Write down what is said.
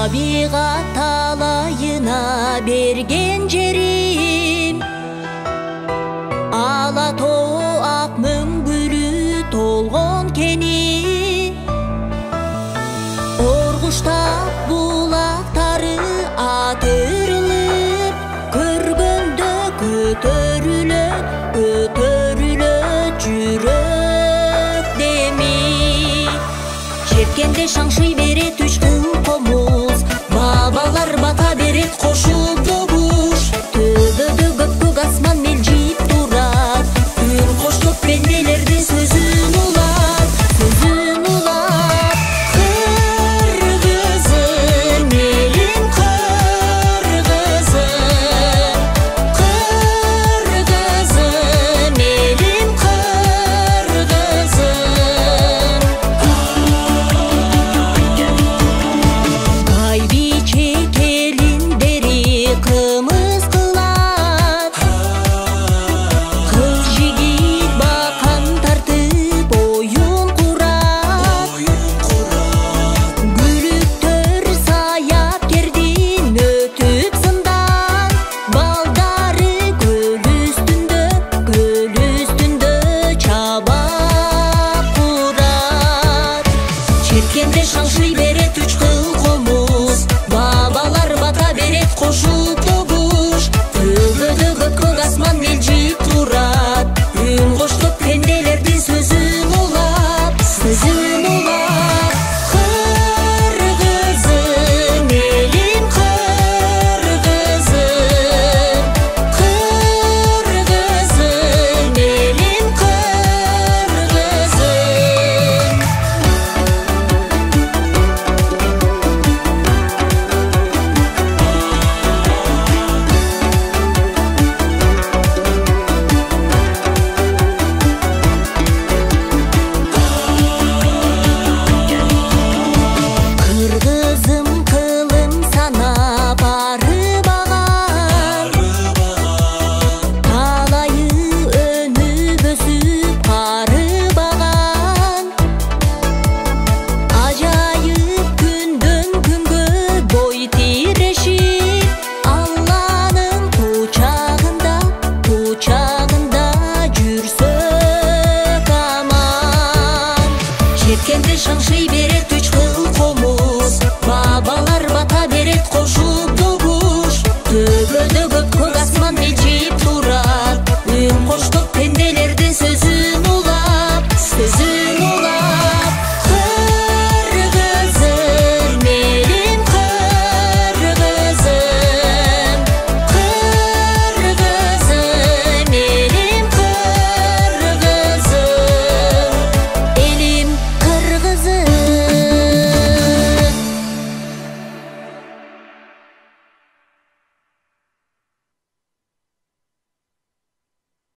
табигат талайына берген жерим, ала тоо ак мөңгүлү толгон кени, оргуштап булактары атырылып, көргөндө көтөрүлөт жүрөк деми. Жеткенде шаңшый берет үч кыл комуз, бабалар бата берет кошуп добуш. Төбөдө көк асман мелжип турат, үн коштоп пенделердин сөзүн улат, Кыргызым, элим Кыргызым, Кыргызым, элим Кыргызым. Байбиче келиндери кымыз кылат, кыз жигит бакан тартып оюн курат. Бүлүктөр саяпкердин өтүп сындан, балдары көл үстүндө чабак курат. Жеткенде шаңшый берет үч кыл комуз, бабалар бата берет кошуп добуш. Төбөдө көк асман мелжип турат, үн коштоп пенделердин сөзүн улап, Кыргызым, элим Кыргызым, Кыргызым, элим Кыргызым. Кыргызым кылым санап арыбаган, талайы өнүп өсүп карыбаган. Ажайып күндөн күнгө бой тирешип, Алланын кучагында жүрсөк аман. Жеткенде шаңшый берет үч кыл комуз, бабалар